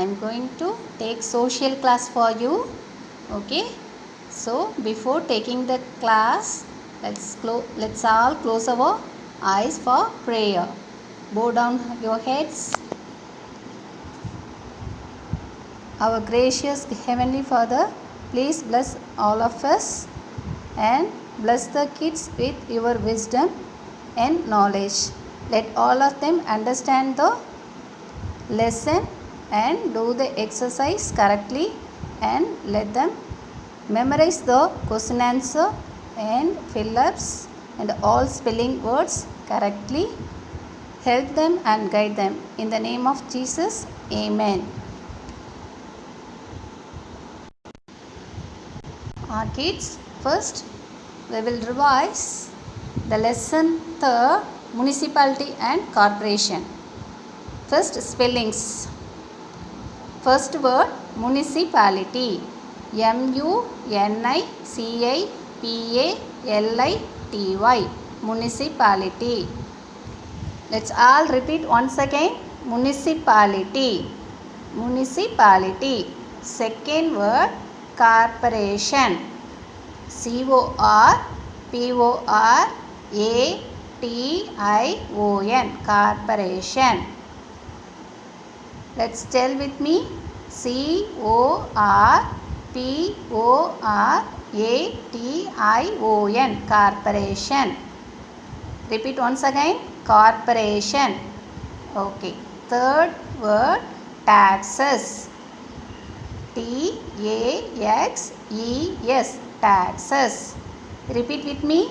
am going to take social class for you. Okay. So before taking the class, let's all close our eyes for prayer. Bow down your heads. Our gracious Heavenly Father, please bless all of us and bless the kids with your wisdom and knowledge. Let all of them understand the lesson and do the exercise correctly, and let them memorize the question answer and fill-ups and all spelling words correctly. Help them and guide them. In the name of Jesus, Amen. Kids, first we will revise the lesson 3, municipality and corporation. First, spellings. First word, municipality. MUNICIPALITY. Municipality. Let's all repeat once again. Municipality. Municipality. Second word, corporation. CORPORATION. Corporation. Let's tell with me. CORPORATION. Corporation. Repeat once again. Corporation. Okay. Third word, taxes. TAXES. Taxes. Repeat with me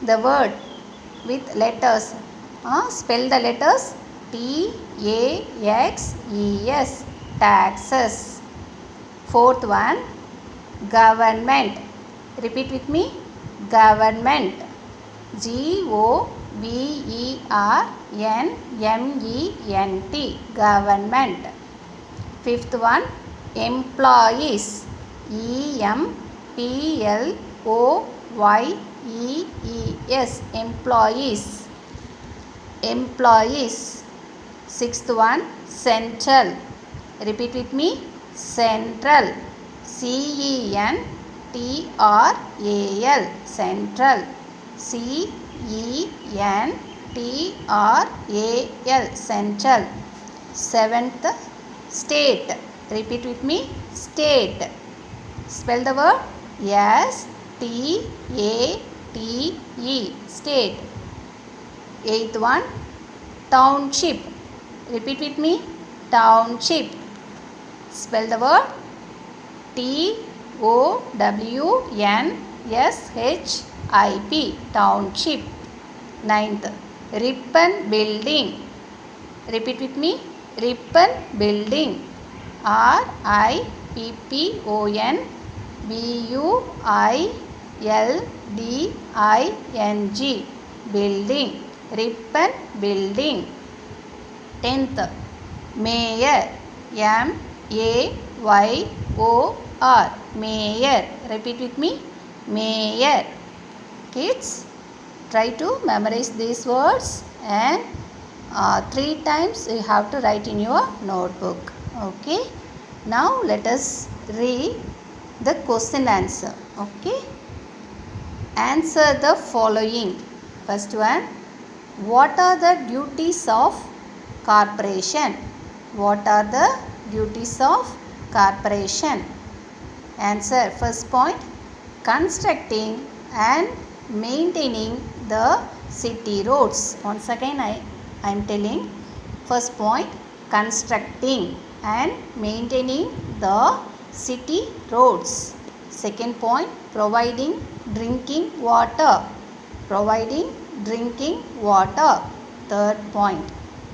the word with letters. Spell the letters. TAXES. Taxes. Fourth one, government. Repeat with me. Government. GOVERNMENT. Government. Fifth one, employees. EMPLOYEES. Employees. Employees. Sixth one, central. Repeat with me. Central. CENTRAL. Central. CENTRAL. Central. Seventh, state. Repeat with me. State. Spell the word. STATE. State. Eighth one, township. Repeat with me. Township. Spell the word. TOWNSHIP. Township. Ninth, ribbon building. Repeat with me. Ribbon building. RIPPON BUILDING. Building. Ribbon building. 10th, mayor. MAYOR. Mayor. Repeat with me. Mayor. Kids, try to memorize these words, and 3 times you have to write in your notebook. Okay. Now let us read the question answer. Okay. Answer the following. First one, what are the duties of corporation? What are the duties of corporation? Answer. First point, constructing and maintaining the city roads. Once again I am telling. First point, constructing and maintaining the city roads. Second point, providing drinking water. Providing drinking water. Third point,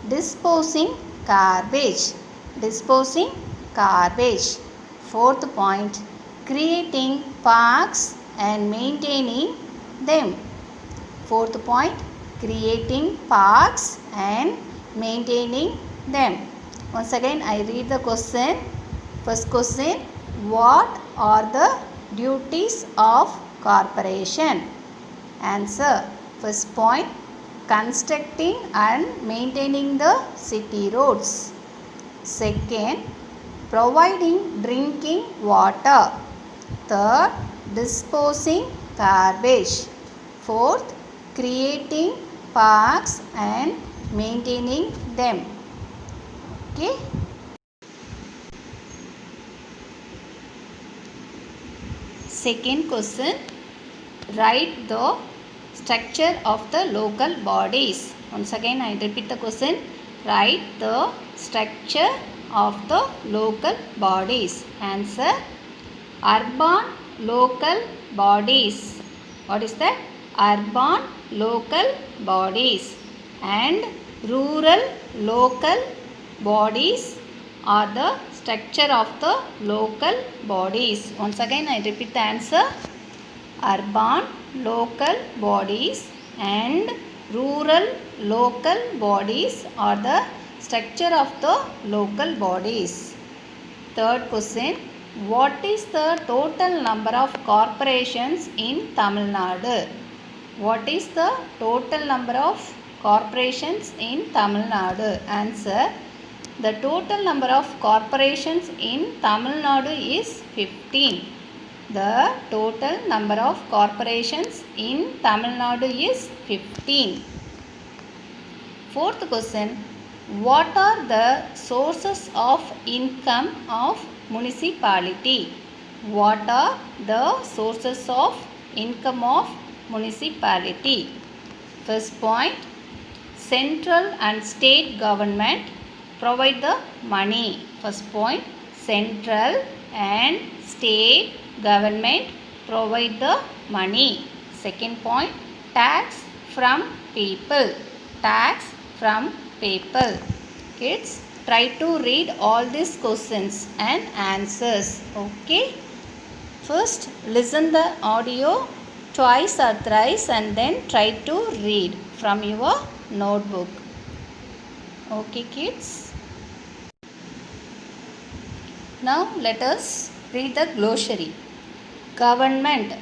disposing garbage. Disposing garbage. Fourth point, creating parks and maintaining them. Fourth point, creating parks and maintaining them. Once again I read the question. First question, what are the duties of corporation? Answer. First point, constructing and maintaining the city roads. Second, providing drinking water. Third, disposing garbage. Fourth, creating parks and maintaining them. Okay. Second question, write the structure of the local bodies. Once again I repeat the question, write the structure of the local bodies. Answer, urban local bodies. What is that? Urban local bodies and rural local bodies are the structure of the local bodies. Once again I repeat the answer, urban local bodies and rural local bodies are the structure of the local bodies. Third question, what is the total number of corporations in Tamil Nadu? What is the total number of corporations in Tamil Nadu? Answer, the total number of corporations in Tamil Nadu is 15. The total number of corporations in Tamil Nadu is 15. Fourth question, what are the sources of income of municipality? What are the sources of income of municipality? First point, central and state government provide the money. First point, central and state government provide the money. Second point, tax from people. Tax from people. Kids, try to read all these questions and answers. Okay. First, listen the audio twice or thrice and then try to read from your notebook. Okay, kids. Now let us read the glossary. Government.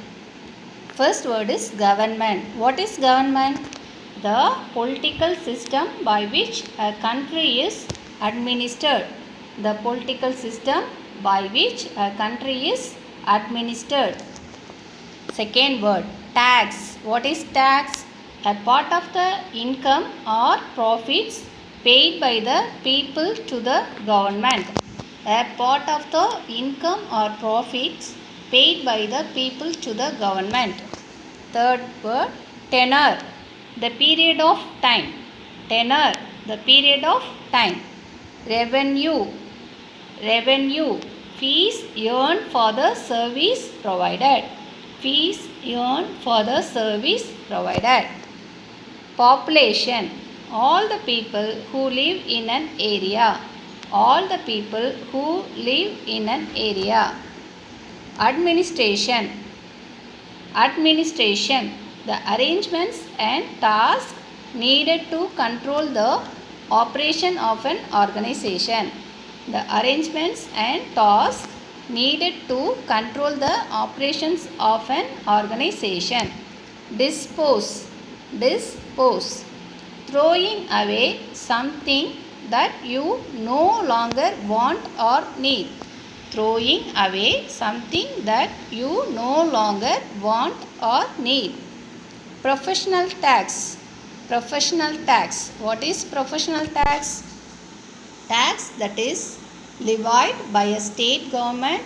First word is government. What is government? The political system by which a country is administered. The political system by which a country is administered. Second word, tax. What is tax? A part of the income or profits paid by the people to the government. A part of the income or profits paid by the people to the government. Third word, tenure. The period of time. Tenure, the period of time. Revenue. Revenue, fees earned for the service provided. Fees earned for the service provided. Population, all the people who live in an area. All the people who live in an area. Administration. Administration, the arrangements and tasks needed to control the operation of an organization. The arrangements and tasks needed to control the operations of an organization. Dispose. Dispose, throwing away something that you no longer want or need. Throwing away something that you no longer want or need. Professional tax. Professional tax. What is professional tax? Tax that is levied by a state government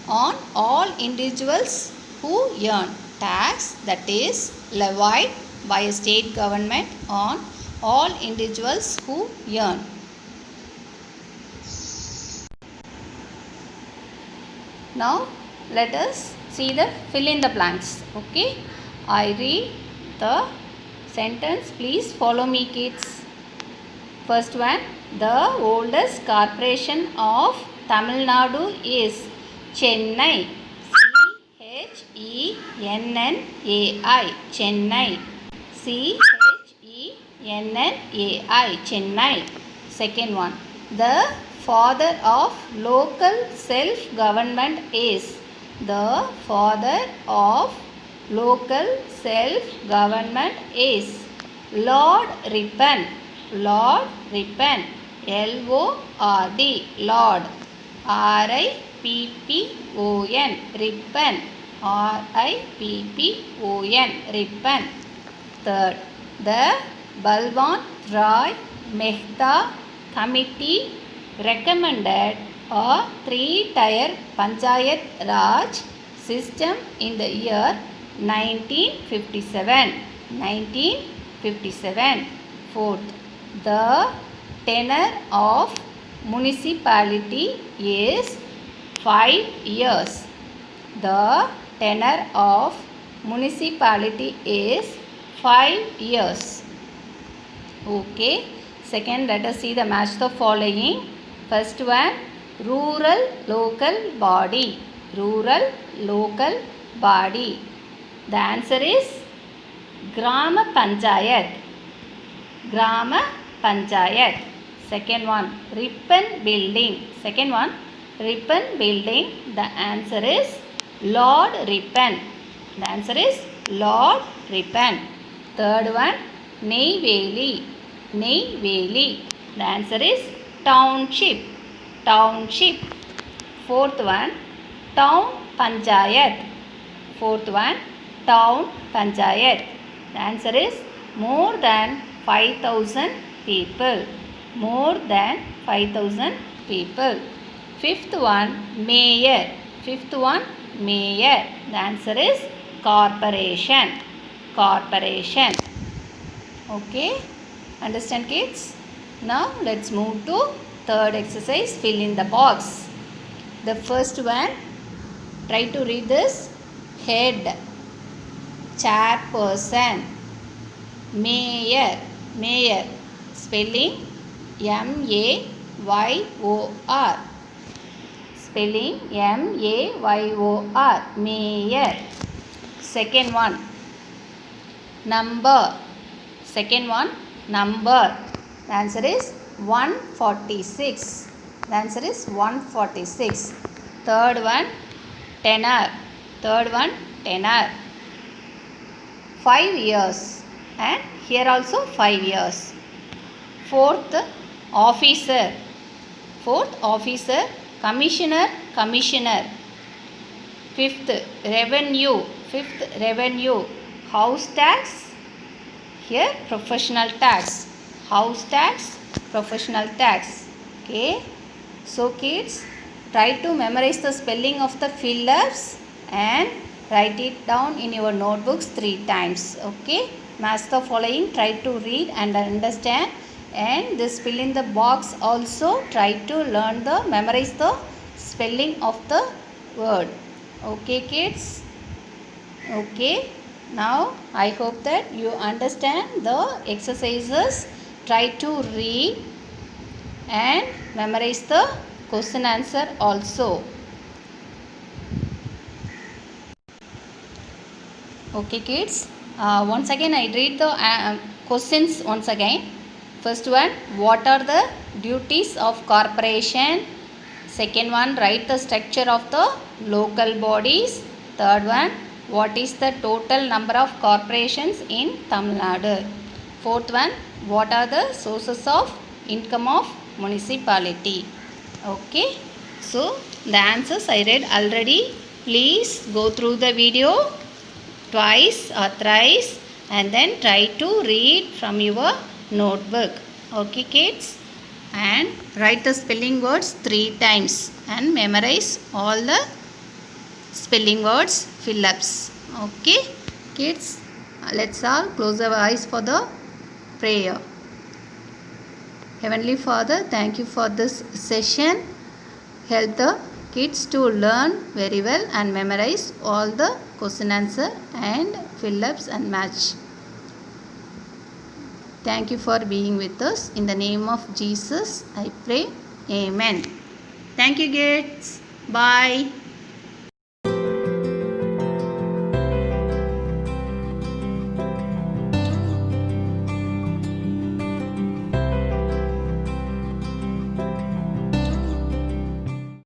on all individuals who earn. Tax that is levied by a state government on all individuals who earn. Now let us see the fill in the blanks. Okay, I read the sentence, please follow me, kids. First one, the oldest corporation of Tamil Nadu is Chennai. Chennai. Chennai. Chennai. Chennai. Second one, the father of local self-government is. The father of local self-government is Lord Ripon. Lord Ripon. L-O-R-D, Lord. R-I-P-P-O-N, ribbon. R-I-P-P-O-N, ribbon. Third, the Balwant Rai Mehta Committee recommended a three-tier Panchayat Raj system in the year 1957. 1957. Fourth, the tenure of municipality is 5 years. The tenure of municipality is 5 years. Okay. Second, let us see the match the following. First one, rural local body. Rural local body. The answer is Grama Panchayat. Grama Panchayat. Second one, ribbon building. Second one, ribbon building. The answer is Lord Ripon. The answer is Lord Ripon. Third one, Neyveli. Neyveli. The answer is township. Township. Fourth one, town panchayat. Fourth one, town panchayat. The answer is more than 5,000 people. More than 5,000 people. Fifth one, mayor. Fifth one, mayor. The answer is corporation. Corporation. Okay. Understand, kids? Now let's move to third exercise, fill in the box. The first one, try to read this. Head, chairperson, mayor. Mayor, spelling M-A-Y-O-R. Spelling M-A-Y-O-R. Mayor. Second one, number. Second one, number. The answer is 146. The answer is 146. Third one, tenure. Third one, tenure. 5 years. And here also 5 years. Fourth, officer. Fourth, officer. Commissioner. Commissioner. Fifth, revenue. Fifth, revenue. House tax. Here, professional tax. House tax, professional tax. Okay. So kids, try to memorize the spelling of the fill-ups and write it down in your notebooks 3 times. Okay. Match the following. Try to read and understand. And this fill in the box also try to learn the memorize the spelling of the word. Okay, kids. Okay. Now I hope that you understand the exercises. Try to read and memorize the question answer also. Okay, kids. Once again I read the questions once again. First one, what are the duties of corporation? Second one, write the structure of the local bodies. Third one, what is the total number of corporations in Tamil Nadu? Fourth one, what are the sources of income of municipality? Okay. So the answers I read already. Please go through the video twice or thrice and then try to read from your notebook. Okay, kids. And write the spelling words 3 times and memorize all the spelling words fill-ups. Okay, kids. Let's all close our eyes for the prayer. Heavenly Father, thank you for this session. Help the kids to learn very well and memorize all the question answer and fill-ups and match. Thank you for being with us. In the name of Jesus, I pray. Amen. Thank you, kids. Bye.